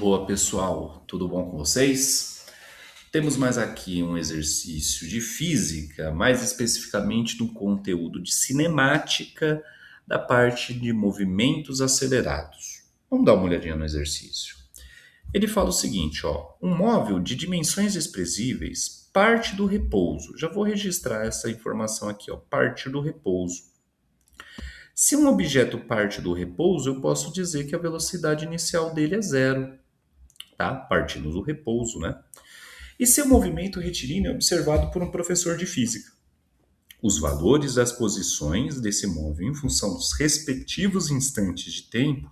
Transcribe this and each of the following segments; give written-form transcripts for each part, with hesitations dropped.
Boa, pessoal, tudo bom com vocês? Temos mais aqui um exercício de física, mais especificamente do conteúdo de cinemática, da parte de movimentos acelerados. Vamos dar uma olhadinha no exercício. Ele fala o seguinte, ó, um móvel de dimensões expressíveis parte do repouso. Já vou registrar essa informação aqui, ó, parte do repouso. Se um objeto parte do repouso, eu posso dizer que a velocidade inicial dele é zero, tá? Partindo do repouso, né? E seu movimento retilíneo é observado por um professor de física. Os valores das posições desse móvel em função dos respectivos instantes de tempo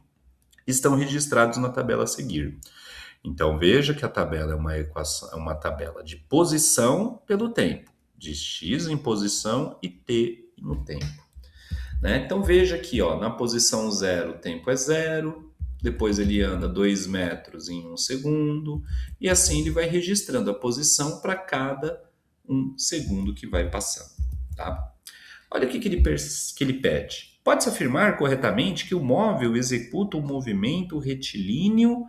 estão registrados na tabela a seguir. Então veja que a tabela é uma equação, é uma tabela de posição pelo tempo, de x em posição e t no tempo. Né? Então veja aqui, ó, na posição zero o tempo é zero, depois ele anda 2 metros em 1 segundo, e assim ele vai registrando a posição para cada 1 segundo que vai passando. Tá? Olha o que ele pede. Pode-se afirmar corretamente que o móvel executa um movimento retilíneo,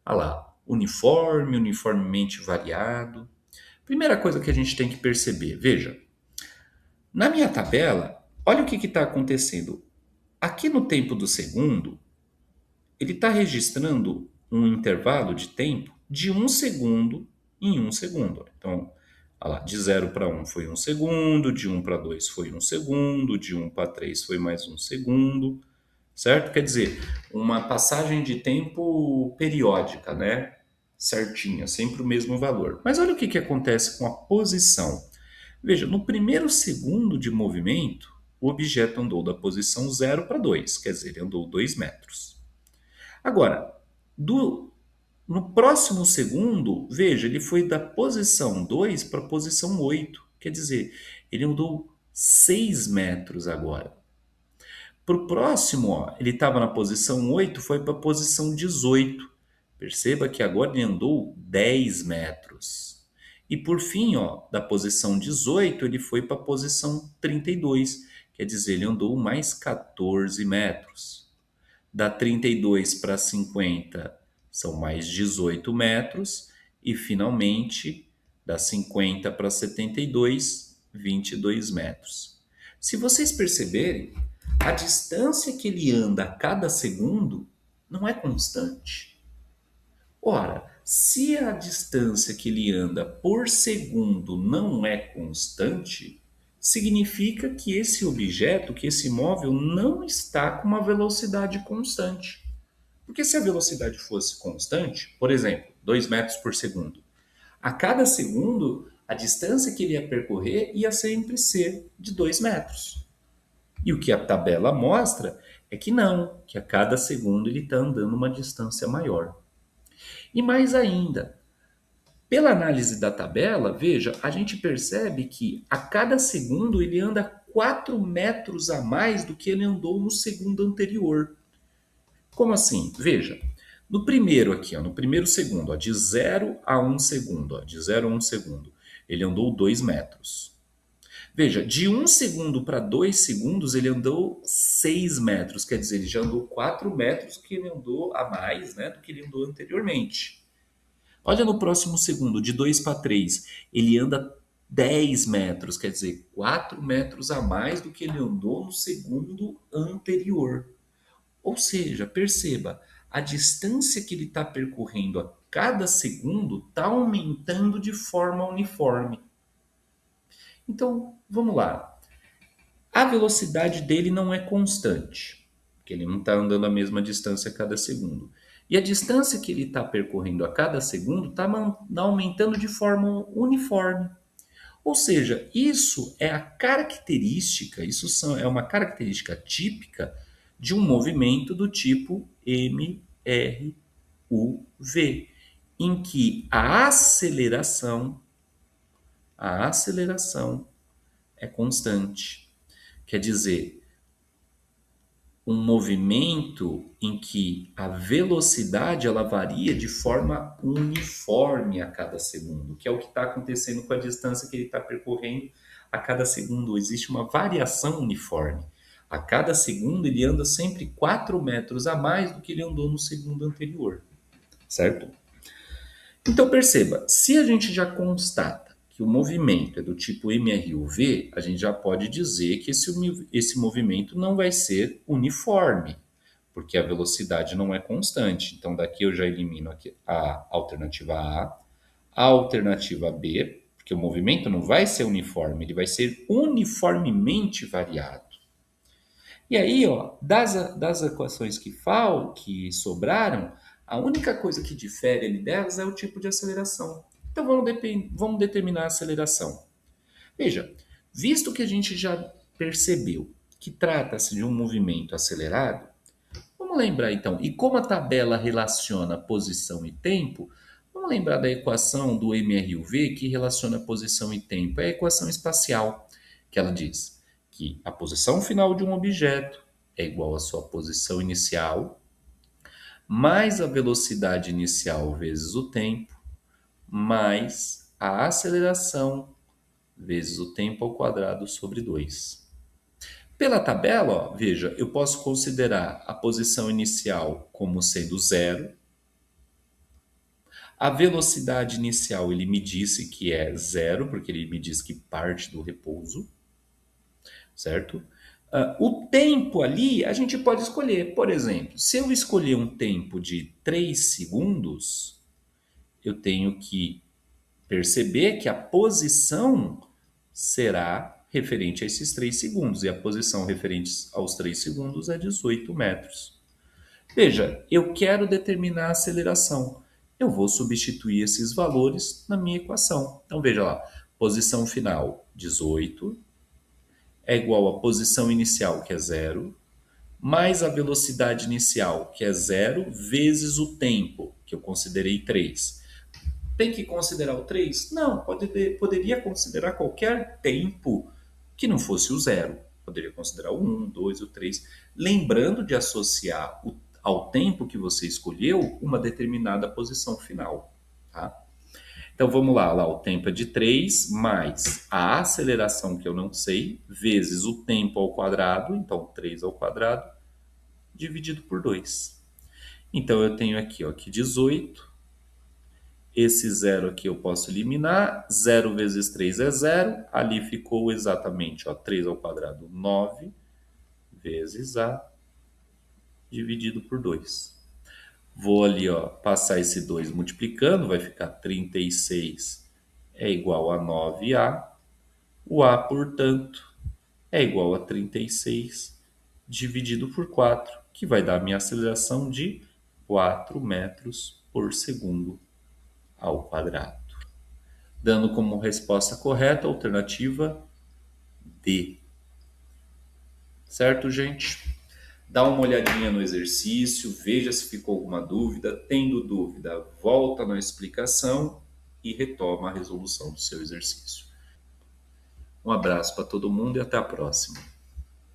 olha lá, uniforme, uniformemente variado. Primeira coisa que a gente tem que perceber, veja, na minha tabela, olha o que está acontecendo. Aqui no tempo do segundo, ele está registrando um intervalo de tempo de 1 segundo em 1 segundo. Então, olha lá, de 0 para 1 foi 1 segundo, de 1 para 2 foi 1 segundo, de 1 para 3 foi mais 1 segundo, certo? Quer dizer, uma passagem de tempo periódica, né? Certinha, sempre o mesmo valor. Mas olha o que acontece com a posição. Veja, no primeiro segundo de movimento, o objeto andou da posição 0 para 2, quer dizer, ele andou 2 metros. Agora, no próximo segundo, veja, ele foi da posição 2 para a posição 8, quer dizer, ele andou 6 metros agora. Para o próximo, ó, ele estava na posição 8, foi para a posição 18. Perceba que agora ele andou 10 metros. E por fim, ó, da posição 18, ele foi para a posição 32. Quer dizer, ele andou mais 14 metros. Da 32 para 50 são mais 18 metros. E finalmente, da 50 para 72, 22 metros. Se vocês perceberem, a distância que ele anda a cada segundo não é constante. Ora, se a distância que ele anda por segundo não é constante, significa que esse objeto, que esse móvel não está com uma velocidade constante. Porque se a velocidade fosse constante, por exemplo, 2 metros por segundo, a cada segundo a distância que ele ia percorrer ia sempre ser de 2 metros. E o que a tabela mostra é que não, que a cada segundo ele está andando uma distância maior. E mais ainda, pela análise da tabela, veja, a gente percebe que a cada segundo ele anda 4 metros a mais do que ele andou no segundo anterior. Como assim? Veja, no primeiro aqui, ó, no primeiro segundo, ó, de 0 a 1 segundo, ó, de 0 a 1 segundo, ele andou 2 metros. Veja, de 1 segundo para 2 segundos ele andou 6 metros, quer dizer, ele já andou 4 metros que ele andou a mais, né, do que ele andou anteriormente. Olha no próximo segundo, de 2 para 3, ele anda 10 metros, quer dizer, 4 metros a mais do que ele andou no segundo anterior. Ou seja, perceba, a distância que ele está percorrendo a cada segundo está aumentando de forma uniforme. Então, vamos lá. A velocidade dele não é constante, porque ele não está andando a mesma distância a cada segundo. E a distância que ele está percorrendo a cada segundo está aumentando de forma uniforme. Ou seja, isso é a característica, é uma característica típica de um movimento do tipo MRUV, em que a aceleração é constante. Quer dizer, um movimento em que a velocidade ela varia de forma uniforme a cada segundo, que é o que está acontecendo com a distância que ele está percorrendo a cada segundo. Existe uma variação uniforme. A cada segundo ele anda sempre 4 metros a mais do que ele andou no segundo anterior. certo? Então perceba, se a gente já constata que o movimento é do tipo MRUV, a gente já pode dizer que esse movimento não vai ser uniforme, porque a velocidade não é constante. Então daqui eu já elimino aqui a alternativa a alternativa B, porque o movimento não vai ser uniforme, ele vai ser uniformemente variado. E aí, ó, das equações que sobraram, a única coisa que difere ali delas é o tipo de aceleração. Então vamos determinar a aceleração. Veja, visto que a gente já percebeu que trata-se de um movimento acelerado, vamos lembrar então, e como a tabela relaciona posição e tempo, vamos lembrar da equação do MRUV que relaciona posição e tempo. É a equação espacial, que ela diz que a posição final de um objeto é igual à sua posição inicial, mais a velocidade inicial vezes o tempo, mais a aceleração vezes o tempo ao quadrado sobre 2. Pela tabela, ó, veja, eu posso considerar a posição inicial como sendo zero. A velocidade inicial ele me disse que é zero, porque ele me diz que parte do repouso, certo? O tempo ali a gente pode escolher. Por exemplo, se eu escolher um tempo de 3 segundos, eu tenho que perceber que a posição será referente a esses 3 segundos, e a posição referente aos 3 segundos é 18 metros. Veja, eu quero determinar a aceleração. Eu vou substituir esses valores na minha equação. Então veja lá, posição final 18 é igual à posição inicial, que é zero, mais a velocidade inicial, que é zero, vezes o tempo, que eu considerei 3. Tem que considerar o 3? Não, poderia considerar qualquer tempo que não fosse o zero. Poderia considerar o 1, 2, o 3. Lembrando de associar ao tempo que você escolheu uma determinada posição final. Tá? Então vamos lá, o tempo é de 3 mais a aceleração que eu não sei, vezes o tempo ao quadrado, então 3 ao quadrado, dividido por 2. Então eu tenho aqui, ó, que 18. Esse zero aqui eu posso eliminar. 0 vezes 3 é zero. Ali ficou exatamente, ó, 3 ao quadrado, 9 vezes A dividido por 2. Vou ali, ó, passar esse 2 multiplicando, vai ficar 36 é igual a 9A. O A, portanto, é igual a 36 dividido por 4, que vai dar a minha aceleração de 4 metros por segundo ao quadrado. Dando como resposta correta a alternativa D. Certo, gente? Dá uma olhadinha no exercício, veja se ficou alguma dúvida. Tendo dúvida, volta na explicação e retoma a resolução do seu exercício. Um abraço para todo mundo e até a próxima.